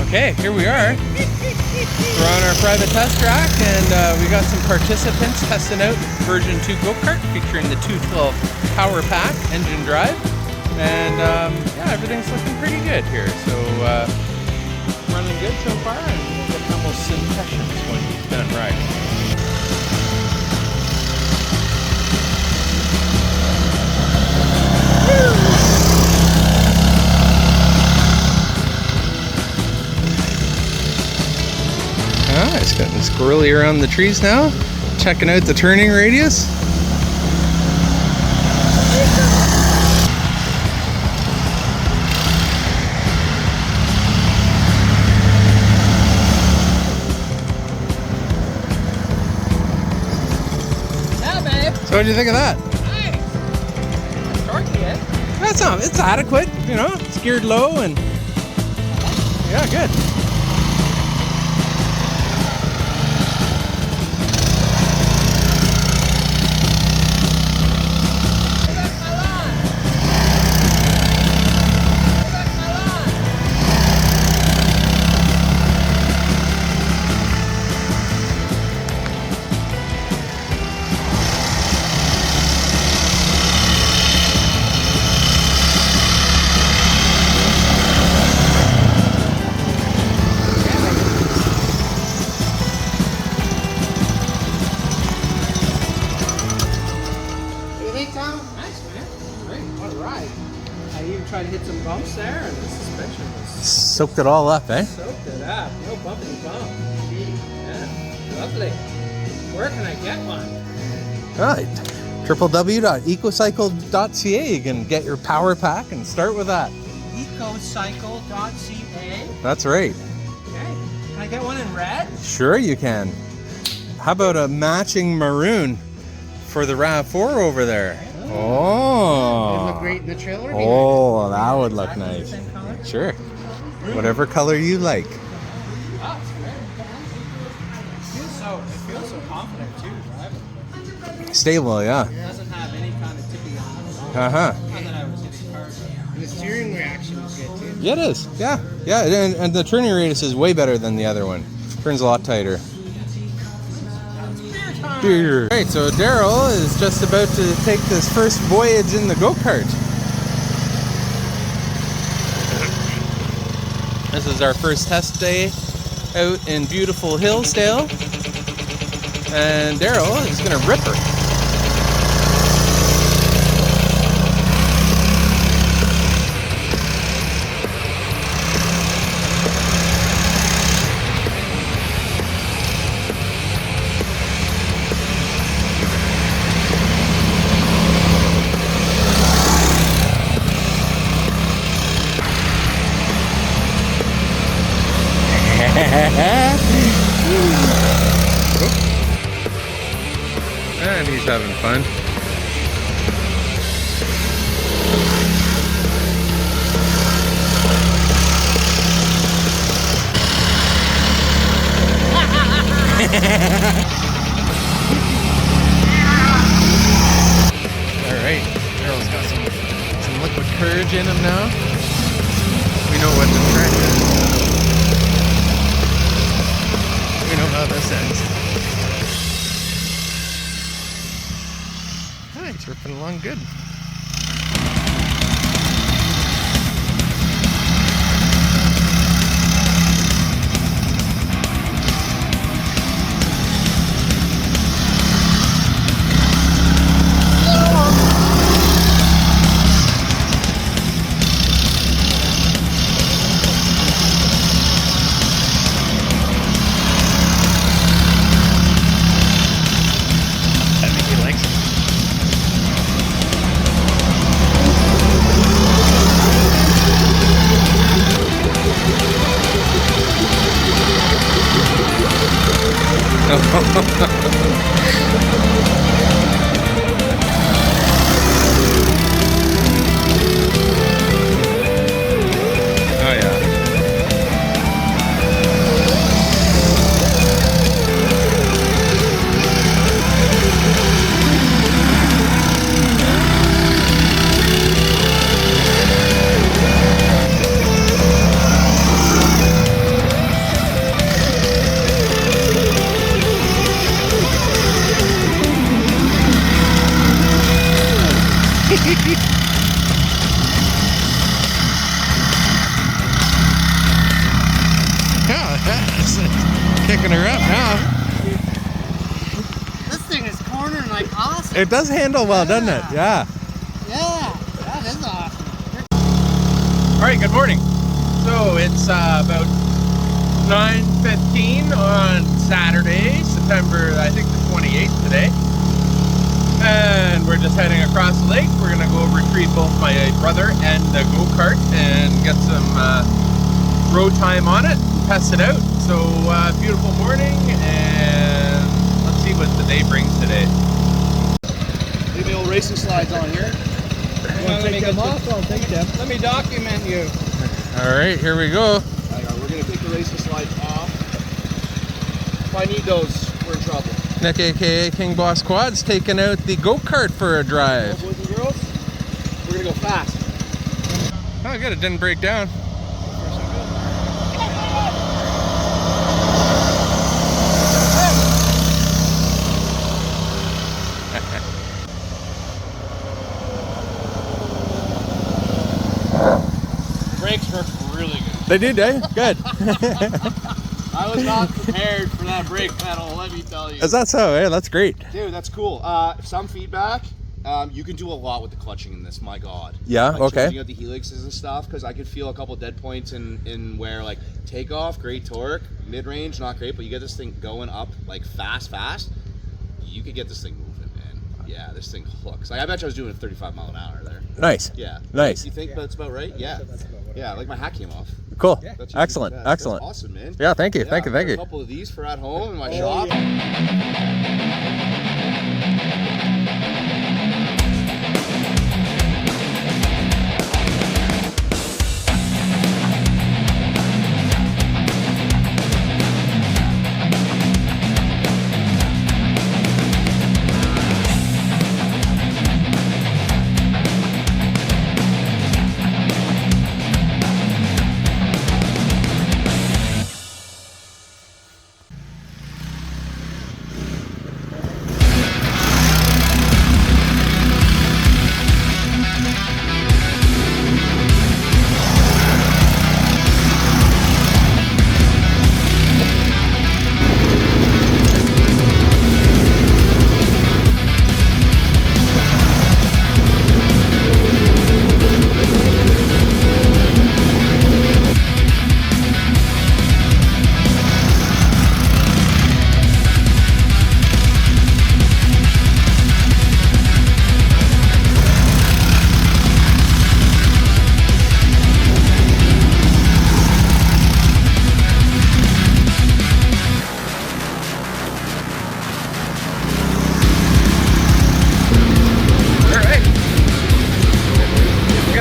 Okay, here we are. We're on our private test track, and we got some participants testing out version 2 Go Kart featuring the 212 PowerPack engine drive. And yeah, everything's looking pretty good here. So running good so far, and we'll get Hamill's impressions when he's done riding. It's getting squirrely around the trees now. Checking out the turning radius. Yeah, babe. So what do you think of that? Nice. Torquey, eh? It's adequate, you know, it's geared low and yeah, good. Nice, man. Great. What a ride. I even tried to hit some bumps there, and the suspension was Soaked it all up, eh? soaked it up. No bumpity bump. Yeah. Lovely. Where can I get one? Right. www.ecocycle.ca. You can get your PowerPack and start with that. Ecocycle.ca. That's right. Okay. Can I get one in red? Sure you can. How about a matching maroon for the RAV4 over there? It Oh. look great in the trailer. Oh, that would look Exactly nice. the same color? Sure. Whatever color you like. Oh, it's great. It feels so confident too, driving. Stable, yeah. It doesn't have any kind of tippy on it at all. Uh-huh. Not that I was hitting cars. And the steering reaction is good too. Yeah, it is. Yeah. Yeah, and the turning radius is way better than the other one. Turns a lot tighter. Beer. Right, so Daryl is just about to take this first voyage in the go-kart. This is our first test day out in beautiful Hillsdale, and Daryl is gonna rip her. And he's having fun. Alright, Daryl's got some liquid courage in him now. We know what the track is. We know how this ends. Hi, it's ripping along good. I think he likes it. Oh yeah. Kicking her up now. This thing is cornering like awesome. It does handle well, doesn't it? Yeah. Yeah, that is awesome. All right, good morning. So it's about 9:15 on Saturday, September, I think the 28th today. And we're just heading across the lake. We're gonna go retrieve both my brother and the Go Kart and get some road time on it, test it out. So beautiful morning, and let's see what the day brings today. Leave the old racing slides on here. You want to take them off? I'll take them. Let me document you. All right, here we go. Hang on, we're going to take the racing slides off. If I need those, we're in trouble. Nick, aka King Boss Quads, taking out the Go Kart for a drive. Boys and girls, we're going to go fast. Oh, good, it didn't break down. Brakes work really good. They did, eh? Good. I was not prepared for that brake pedal, let me tell you. Is that so? Hey, that's great. Dude, that's cool. Some feedback. You can do a lot with the clutching in this, my God. Yeah, like okay. Changing out the helixes and stuff, because I could feel a couple dead points in where, like, takeoff, great torque, mid-range, not great, but you get this thing going up, like, fast, you could get this thing moving, man. Yeah, this thing hooks. Like, I bet you I was doing 35 mile an hour there. Nice. Yeah. Nice. You think that's about right? Yeah. Yeah, like my hat came off. Cool. That's usually Excellent. the best. Excellent. That's awesome, man. Yeah, thank you. Yeah, Thank you. I Thank got you. a couple of these for at home in my shop.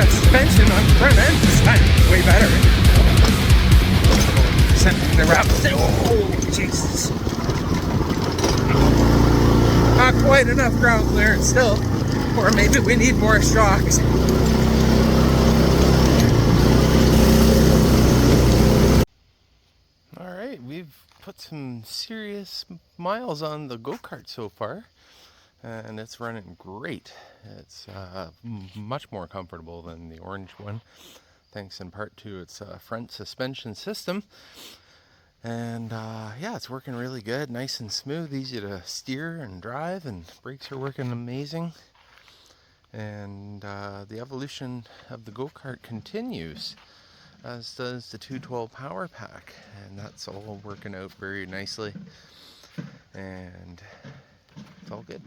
Suspension on the front end this time. Way better. Sending the wraps. Oh, Jesus. Not quite enough ground clearance still. Or maybe we need more shocks. Alright, we've put some serious miles on the Go Kart so far. And it's running great. It's much more comfortable than the orange one, thanks in part to its front suspension system. And yeah, it's working really good, nice and smooth, easy to steer and drive, and brakes are working amazing. And the evolution of the Go Kart continues, as does the 212 PowerPack, and that's all working out very nicely. And it's all good.